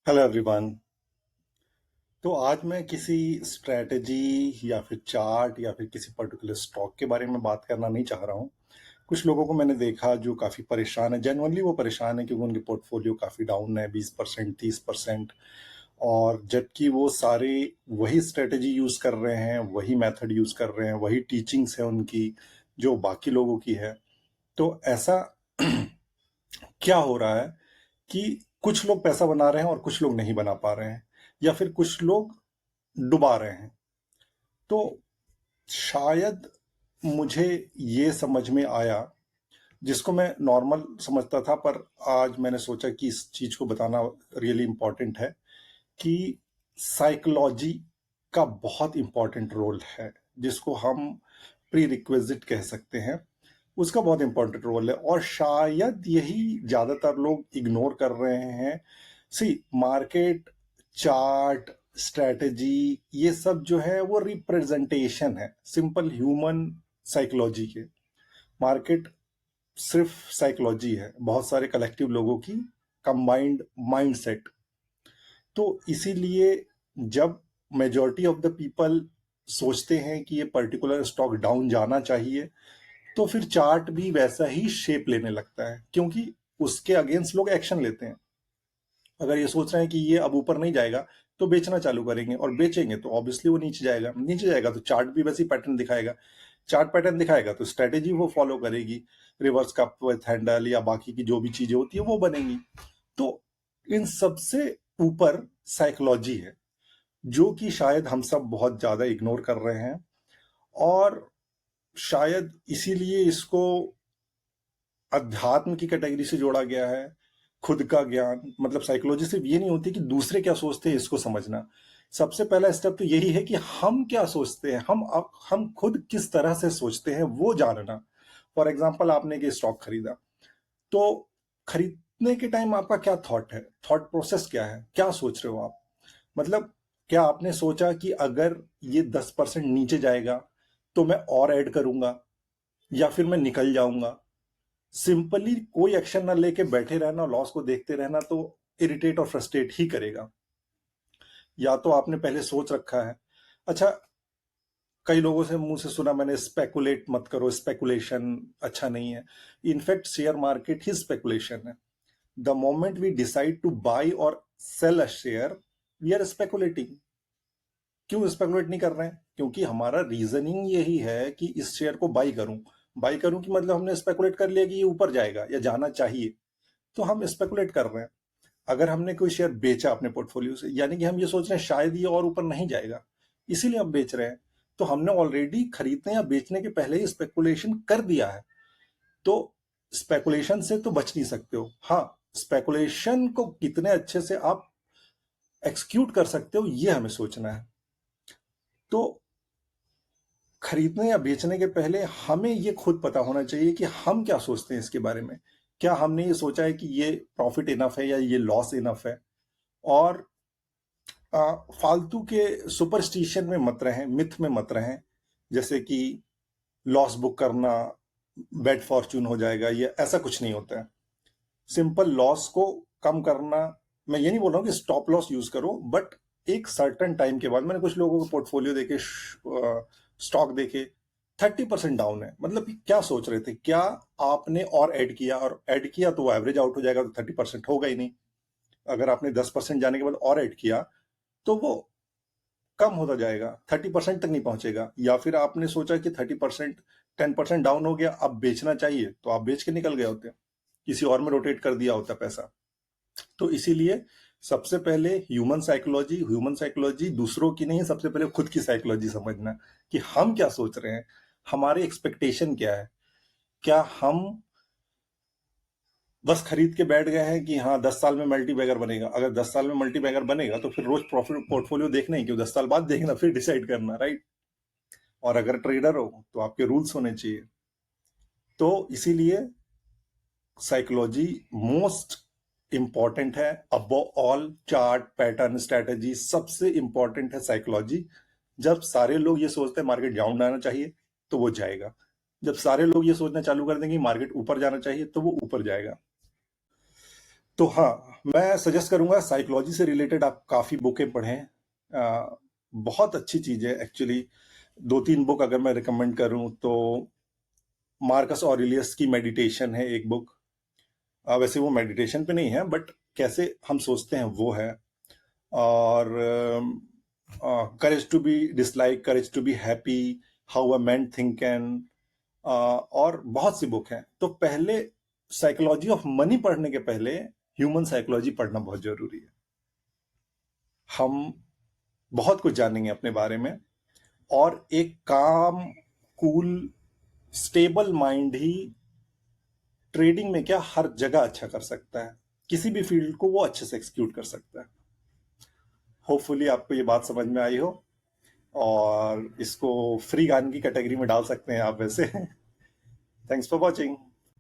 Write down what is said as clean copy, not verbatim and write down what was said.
Hello everyone. तो आज मैं किसी स्ट्रेटजी या फिर चार्ट या फिर किसी पर्टिकुलर स्टॉक के बारे में बात करना नहीं चाह रहा हूँ। कुछ लोगों को मैंने देखा जो काफ़ी परेशान है, जेनुअनली वो परेशान है क्योंकि उनके पोर्टफोलियो काफ़ी डाउन है, 20% 30%। और जबकि वो सारे वही स्ट्रेटजी यूज़ कर रहे हैं, वही मेथड यूज़ कर रहे हैं, वही टीचिंग्स है उनकी जो बाकी लोगों की है। तो ऐसा क्या हो रहा है कि कुछ लोग पैसा बना रहे हैं और कुछ लोग नहीं बना पा रहे हैं, या फिर कुछ लोग डुबा रहे हैं। तो शायद मुझे ये समझ में आया, जिसको मैं नॉर्मल समझता था, पर आज मैंने सोचा कि इस चीज को बताना रियली इंपॉर्टेंट है कि साइकोलॉजी का बहुत इंपॉर्टेंट रोल है, जिसको हम प्री रिक्विजिट कह सकते हैं। उसका बहुत इंपॉर्टेंट रोल है और शायद यही ज्यादातर लोग इग्नोर कर रहे हैं। सी, मार्केट, चार्ट, स्ट्रेटजी, ये सब जो है वो रिप्रेजेंटेशन है सिंपल ह्यूमन साइकोलॉजी के। मार्केट सिर्फ साइकोलॉजी है, बहुत सारे कलेक्टिव लोगों की कंबाइंड माइंडसेट। तो इसीलिए जब मेजॉरिटी ऑफ द पीपल सोचते हैं कि ये पर्टिकुलर स्टॉक डाउन जाना चाहिए, तो फिर चार्ट भी वैसा ही शेप लेने लगता है, क्योंकि उसके अगेंस्ट लोग एक्शन लेते हैं। अगर ये सोच रहे हैं कि ये अब ऊपर नहीं जाएगा तो बेचना चालू करेंगे, और बेचेंगे तो ऑब्वियसली वो नीचे जाएगा, नीचे जाएगा तो चार्ट भी वैसे पैटर्न दिखाएगा। चार्ट पैटर्न दिखाएगा तो स्ट्रेटेजी वो फॉलो करेगी, रिवर्स कप विथ हैंडल या बाकी की जो भी चीजें होती है वो बनेंगी। तो इन सबसे ऊपर साइकोलॉजी है, जो कि शायद हम सब बहुत ज्यादा इग्नोर कर रहे हैं। और शायद इसीलिए इसको अध्यात्म की कैटेगरी से जोड़ा गया है। खुद का ज्ञान मतलब साइकोलॉजी सिर्फ ये नहीं होती कि दूसरे क्या सोचते हैं इसको समझना। सबसे पहला स्टेप तो यही है कि हम क्या सोचते हैं, हम खुद किस तरह से सोचते हैं वो जानना। फॉर एग्जाम्पल, आपने ये स्टॉक खरीदा, तो खरीदने के टाइम आपका क्या थॉट है, थॉट प्रोसेस क्या है, क्या सोच रहे हो आप? मतलब क्या आपने सोचा कि अगर ये 10% नीचे जाएगा तो मैं और ऐड करूंगा, या फिर मैं निकल जाऊंगा? सिंपली कोई एक्शन ना लेके बैठे रहना, लॉस को देखते रहना, तो इरिटेट और फ्रस्ट्रेट ही करेगा। या तो आपने पहले सोच रखा है। अच्छा, कई लोगों से मुंह से सुना मैंने, स्पेकुलेट मत करो, स्पेकुलेशन अच्छा नहीं है। इनफैक्ट शेयर मार्केट ही स्पेकुलेशन है। The moment we decide to buy or sell a share, we are speculating. क्यों स्पेकुलेट नहीं कर रहे हैं? क्योंकि हमारा रीजनिंग यही है कि इस शेयर को बाई करूं। बाई करूं कि मतलब हमने स्पेकुलेट कर लिया कि ये ऊपर जाएगा या जाना चाहिए, तो हम स्पेकुलेट कर रहे हैं। अगर हमने कोई शेयर बेचा अपने पोर्टफोलियो से, यानी कि हम ये सोच रहे हैं शायद ये और ऊपर नहीं जाएगा, इसीलिए हम बेच रहे हैं। तो हमने ऑलरेडी खरीदने या बेचने के पहले ही स्पेकुलेशन कर दिया है। तो स्पेकुलेशन से तो बच नहीं सकते हो। हाँ, स्पेकुलेशन को कितने अच्छे से आप एक्सक्यूट कर सकते हो ये हमें सोचना है। तो खरीदने या बेचने के पहले हमें ये खुद पता होना चाहिए कि हम क्या सोचते हैं इसके बारे में। क्या हमने ये सोचा है कि ये प्रॉफिट इनफ है या ये लॉस इनफ है? और फालतू के सुपरस्टिशन में मत रहें, मिथ में मत रहें, जैसे कि लॉस बुक करना बैड फॉर्चून हो जाएगा, ये ऐसा कुछ नहीं होता है। सिंपल लॉस को कम करना, मैं ये नहीं बोल रहा हूँ कि स्टॉप लॉस यूज करो, बट एक सर्टन टाइम के बाद, मैंने कुछ लोगों को पोर्टफोलियो देखे, स्टॉक देखे, 30% डाउन है। मतलब कि क्या सोच रहे थे? क्या आपने और ऐड किया, और ऐड किया तो वो एवरेज आउट हो जाएगा, तो 30% होगा ही नहीं। अगर आपने 10% जाने के बाद और ऐड किया तो वो कम होता जाएगा, 30% तक नहीं पहुंचेगा। या फिर आपने सोचा कि 30%, 10% डाउन हो गया, अब बेचना चाहिए, तो आप बेच के निकल गए होते, किसी और में रोटेट कर दिया होता पैसा। तो इसीलिए सबसे पहले ह्यूमन साइकोलॉजी दूसरों की नहीं, सबसे पहले खुद की साइकोलॉजी समझना कि हम क्या सोच रहे हैं, हमारे एक्सपेक्टेशन क्या है। क्या हम बस खरीद के बैठ गए हैं कि हाँ 10 साल में मल्टी बैगर बनेगा? अगर 10 साल में मल्टी बैगर बनेगा तो फिर रोज प्रॉफिट पोर्टफोलियो देखना ही क्यों, 10 साल बाद देखना, फिर डिसाइड करना, राइट? और अगर ट्रेडर हो तो आपके रूल्स होने चाहिए। तो इसीलिए साइकोलॉजी मोस्ट इंपॉर्टेंट है। अब ऑल चार्ट पैटर्न स्ट्रेटजी सबसे इंपॉर्टेंट है साइकोलॉजी। जब सारे लोग ये सोचते हैं मार्केट डाउन जाना चाहिए तो वो जाएगा। जब सारे लोग ये सोचना चालू कर देंगे मार्केट ऊपर जाना चाहिए तो वो ऊपर जाएगा। तो हाँ, मैं सजेस्ट करूंगा साइकोलॉजी से रिलेटेड आप काफ़ी बुकें पढ़ें। बहुत अच्छी चीज़ है एक्चुअली। दो तीन बुक अगर मैं रिकमेंड करूं तो मार्कस ऑरेलियस की मेडिटेशन है एक बुक। वैसे वो मेडिटेशन पे नहीं है, बट कैसे हम सोचते हैं वो है। और courage to be dislike, courage to be happy, how a man think can, और बहुत सी बुक हैं। तो पहले साइकोलॉजी ऑफ मनी पढ़ने के पहले ह्यूमन साइकोलॉजी पढ़ना बहुत जरूरी है। हम बहुत कुछ जानेंगे अपने बारे में, और एक काम, कूल, स्टेबल माइंड ही ट्रेडिंग में क्या हर जगह अच्छा कर सकता है। किसी भी फील्ड को वो अच्छे से एक्सक्यूट कर सकता है। होपफुली आपको ये बात समझ में आई हो, और इसको फ्री गान की कैटेगरी में डाल सकते हैं आप वैसे। Thanks for watching.